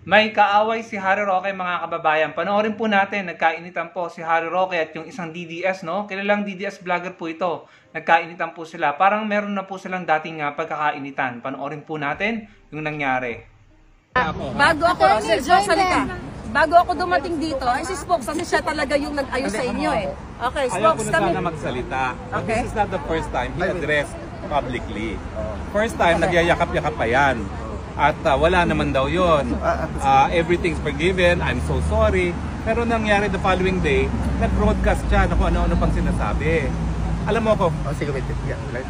May kaaway si Harry Roque mga kababayan. Panoorin po natin, nagkainitan po si Harry Roque at yung isang DDS, no? Kilalang DDS vlogger po ito. Nagkainitan po sila. Parang meron na po silang dating pagkakainitan. Panoorin po natin yung nangyari. Bago ako, salita. Bago ako dumating dito, ay si Spokes kasi siya talaga yung nag-ayos sa inyo eh. Okay, Ayaw ko Spokes na kami. sana magsalita. But Okay. this is not the first time he addressed publicly. First time, nagyayakap-yakap pa yan. At wala naman daw yun. Everything's forgiven, I'm so sorry. Pero nangyari the following day, nag-broadcast siya na kung ano-ano pang sinasabi. Alam mo ko,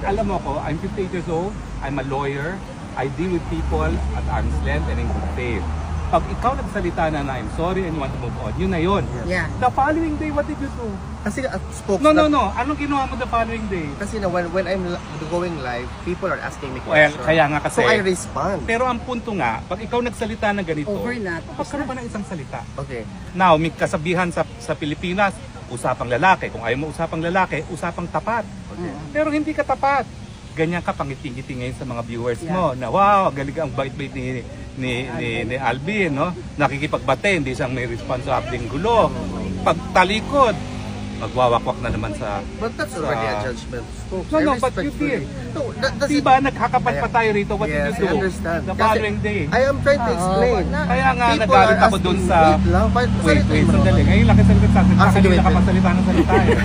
alam mo ko, I'm 58 years old, I'm a lawyer, I deal with people at arm's length and in good faith. Pag ikaw nagsalita na I'm sorry and you want to move on, yun na yun. Yeah. The following day, what did you do? Kasi Spokes No. Anong ginawa mo the following day? Kasi na when I'm going live, people are asking me Well, questions. kaya nga kasi. So I respond. Pero ang punto nga, pag ikaw nagsalita ng ganito, Over na. magkaroon ka ng isang salita. Okay. Now, may kasabihan sa Pilipinas, usapang lalaki. Kung ayaw mo usapang lalaki, usapang tapat. Okay. Pero hindi ka tapat. Ganyan ka pangiti-ngiti ngayon sa mga viewers mo na wow, galing ang bait-bait ni Alvin, no? Nakikipagbate, hindi siyang may responsableng gulo. Pag talikod, magwawakwak na naman sa... But that's already a judgment. Spokes. No, I but you respect did. No, that's Diba, nagkakapat pa tayo rito, what Yes, did you I do? understand. The Kasi following day. I am trying to explain. Kaya nga, People nagalit are ako dun asking- sa... Wait lang, Wait, sandali. Ngayon lang kasi nagsasalita sa akin, sige, hindi wait. nakapasalita ng salita eh.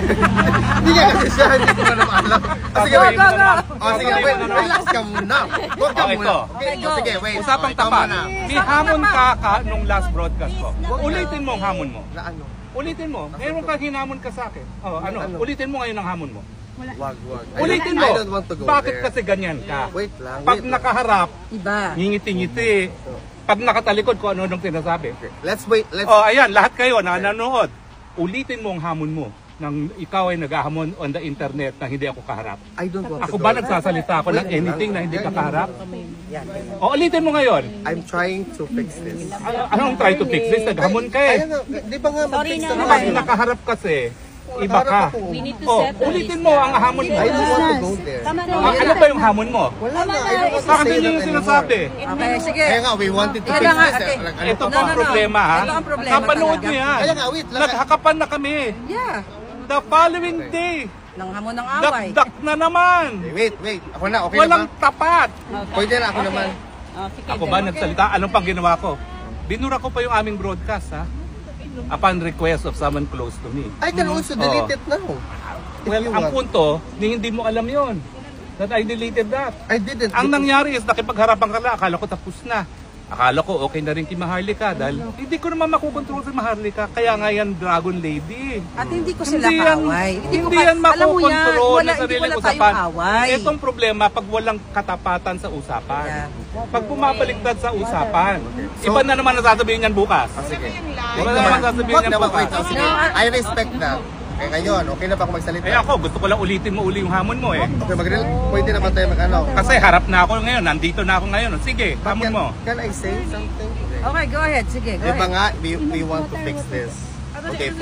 Hindi nga kasi siya, hindi ko na naman alam. Sige, Go, wait. go, go. Oh, sige, wait. Relax ka muna. Huwag ka Oh, muna. ito. Okay, sige, wait. Usapang Ikaw tapat. muna. May hamon ka nung last broadcast ko. Ulitin mo ang hamon mo. Na ano? Ulitin mo. Meron ka hinamon ka sa akin. Oh, ano? Ano? Ulitin mo ngayon ang hamon mo. Wag. Ulitin mo. I don't want to go Bakit there. kasi ganyan ka? Wait lang. Pag wait lang. nakaharap, Iba. ngingiti-ngiti. Pag nakatalikod ko ano-anong sinasabi. Let's wait. Oh, ayan, lahat kayo na nanonood. Ulitin mo ang hamon mo nang ikaw ay naghahamon on the internet na hindi ako kaharap. I don't want to Ako go ba there. nagsasalita ako ng anything na hindi ka kaharap? O, ulitin mo ngayon. I'm trying to fix this. Anong try to fix this? Naghamon ka eh. Ayan nga, di ba nga mag-fix na Kapag naman? nakaharap kasi, iba ka. Harap ako. Oh, ulitin mo ang hamon mo. I don't want to go there. Ano ba yung hamon mo? Wala na. I don't want to Bakit say yun that yung anymore. sinasabi? Okay, sige. Kaya nga, we wanted to Kaya fix nga, this. okay. Ano Ito pa pa ang ba? problema ha. Ito ang problema Kapanood talaga. mo yan. Kaya nga, wait lang. Naghakapan na kami. Yeah. The following day, Nang hamon ng away. dakdak na naman. Wait. Ako na, okay Walang na ba? tapat. Pwede na ako naman. Ako ba nagsalita? Anong pang ginawa ko? Binura ko pa yung aming broadcast ha. Upon request of someone close to me. I can also delete it now. Well, you ang want. punto, hindi mo alam yon. That I deleted that. I didn't. Ang nangyari is nakipagharapan ka na, akala ko tapos na. Akala ko okay na rin kay Maharlika dahil hindi ko naman makukontrol si Maharlika. Kaya nga yan Dragon Lady. At hindi ko sila Hindi yan- kaaway. Hindi ko yan alam mo yan, makukontrol wala, na hindi sarili wala usapan. tayong away. Itong problema pag walang katapatan sa usapan. Yeah. Pag bumabaliktad sa usapan, So- iba na naman ang sasabihin yan bukas. Sige. Wala naman sasabihin Wag yan naman, bukas. wait. Oh, sige. I respect that. Okay, ngayon, okay na ba ako magsalita? Eh ako, gusto ko lang ulitin mo uli yung hamon mo eh. Okay, pwede na ba tayo mag-ano? Kasi harap na ako ngayon, nandito na ako ngayon. Sige, hamon mo. Can I say something? Okay, go ahead. Sige, go Diba ahead. nga, we want to fix this. Okay,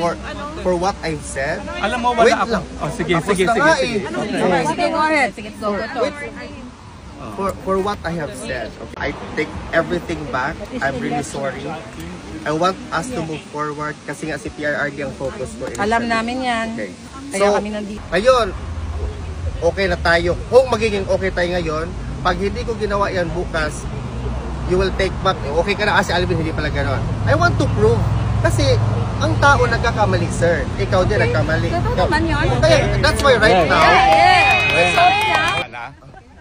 for what I've said, Alam mo, wala Wait ako. lang. Oh, sige. Tapos na nga eh. Okay, sige, go ahead. Sige, go. For what I have said, okay, I take everything back. I'm really sorry. I want us to move forward kasi nga si PRRD ang focus ko. Alam namin yan. Okay. Kaya kami nandito. Ngayon, okay na tayo. Kung magiging okay tayo ngayon, pag hindi ko ginawa yan bukas, you will take back. Okay ka na kasi Alvin, hindi pala gano'n. I want to prove. Kasi ang tao nagkakamali, sir. Ikaw din nagkamali. Totoo naman yun. Kaya, that's why right now, Wala.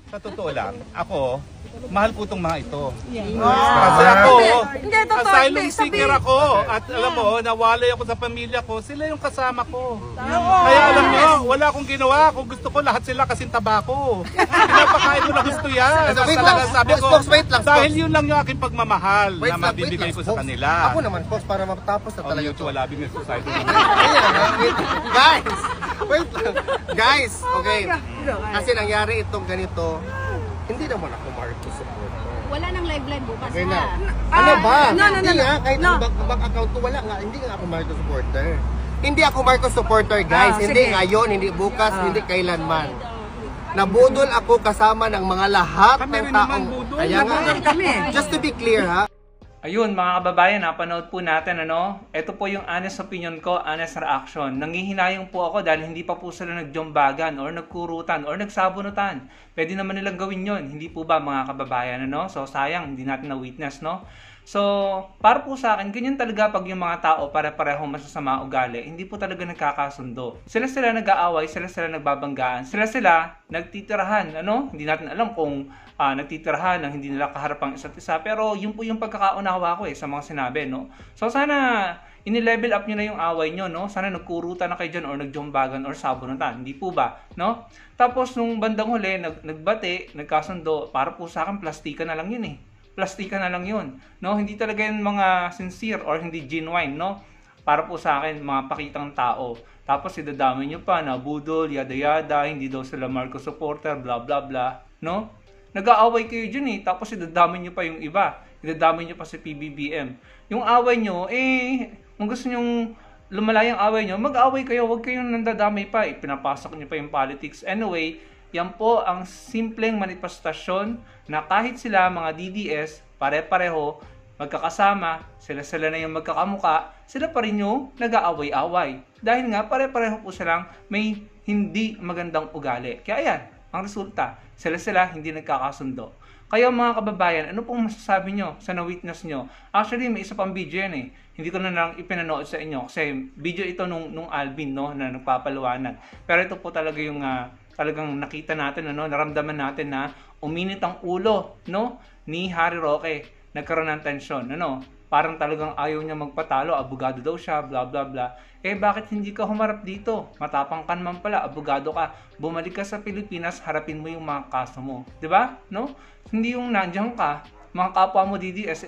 Sa totoo lang, ako, mahal ko itong mga ito. Kasi Ah. ako, Hindi, totoo. asylum Hindi, seeker sabi- ako. At alam mo, nawalay ako sa pamilya ko. Sila yung kasama ko. Kaya alam nyo, wala akong ginawa. Kung gusto ko, lahat sila kasing tabako. Pinapakain ko na gusto yan. Wait Basta lang, sabi ko, Fox, wait lang, dahil Fox. yun lang yung aking pagmamahal wait na lang, mabibigay ko sa Fox. kanila. Ako naman, Fox, para matapos na On talaga ito. mutual loving and society. Guys, wait lang. Guys, okay. Kasi nangyari itong ganito, hindi naman ako Marcos supporter. Wala nang live bukas Okay na. na. Ano ba? no, Hindi nga, kahit no. ang bank account ko wala nga, hindi nga ako Marcos supporter. Hindi ako Marcos supporter, guys. Hindi sige. ngayon, hindi bukas, hindi kailanman. Nabudol ako kasama ng mga lahat Kami ng rin naman taong... budol. Kaya nga, Nabudol kami. just to be clear ha, Ayun mga kababayan, napanood po natin ito po yung honest opinion ko, honest reaction. Nangihinayang po ako dahil hindi pa po sila nagjombagan or nagkurutan or nagsabunutan. Pwede naman nilang gawin yon, hindi po ba mga kababayan So sayang, hindi natin na-witness So, para po sa akin, ganyan talaga pag yung mga tao pare-pareho masasama ugali, hindi po talaga nagkakasundo. Sila nag-aaway, sila nagbabanggaan, sila nagtitirahan, Hindi natin alam kung nagtitirahan ng hindi nila kaharap ang isa't isa, pero yun po yung pagkakaunawa ko sa mga sinabi, So, sana ini-level up nyo na yung away nyo, Sana nagkurutan na kayo dyan or nagjombagan or sabunutan, hindi po ba, Tapos, nung bandang huli, nagbate, nagkasundo, para po sa akin, plastika na lang yun Plastika na lang yun, Hindi talaga yung mga sincere or hindi genuine, Para po sa akin, mga pakitang tao. Tapos idadami nyo pa na budol, yada-yada, hindi daw sila Marcos supporter, blah blah blah, Nag-aaway kayo dyan tapos idadami nyo pa yung iba. Idadami nyo pa si PBBM. Yung away nyo, kung gusto nyong lumalayang away nyo, mag-away kayo, huwag kayong nandadamay pa. Pinapasok nyo pa yung politics. Anyway, yan po ang simpleng manifestasyon na kahit sila mga DDS, pare-pareho, magkakasama, sila na yung magkakamuka, sila pa rin yung nag-aaway-away. Dahil nga, pare-pareho po silang may hindi magandang ugali. Kaya yan, ang resulta, sila hindi nagkakasundo. Kaya mga kababayan, ano pong masasabi nyo sa na-witness nyo? Actually, may isa pang video yan Hindi ko na lang ipinanood sa inyo kasi video ito nung Alvin na nagpapaliwanag. Pero ito po talaga yung talagang nakita natin, naramdaman natin na uminit ang ulo ni Harry Roque. Nagkaroon ng tensyon, parang talagang ayaw niya magpatalo, abogado daw siya, blah blah blah. Bakit hindi ka humarap dito? Matapang ka naman pala, abogado ka. Bumalik ka sa Pilipinas, harapin mo yung mga kaso mo. 'Di ba? Hindi yung nandiyan ka, mga kapwa mo DDS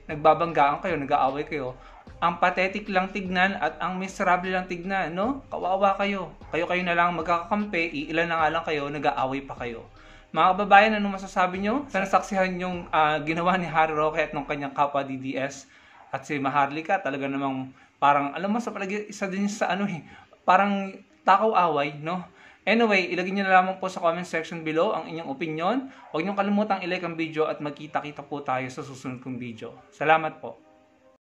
nagbabanggaan kayo, nag-aaway kayo. Ang pathetic lang tignan at ang miserable lang tignan, Kawawa kayo. Kayo na lang magkakakampi, ilan na nga lang kayo, nag-aaway pa kayo. Mga kababayan, ano masasabi nyo? Sana saksihan yung ginawa ni Harry Roque at ng kanyang kapwa DDS. At si Maharlika, talaga namang parang, alam mo, sa palagi, isa din sa parang takaw-away, Anyway, ilagay nyo na lamang po sa comment section below ang inyong opinion. Huwag nyo kalimutang i-like ang video at magkita-kita po tayo sa susunod kong video. Salamat po.